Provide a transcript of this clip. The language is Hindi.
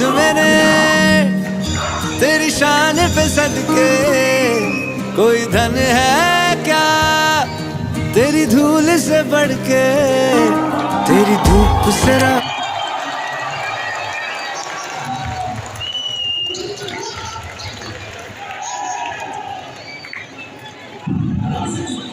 मैंने तेरी शान पे सदके, कोई धन है क्या तेरी धूल से बढ़ के, तेरी धूप से Thank you.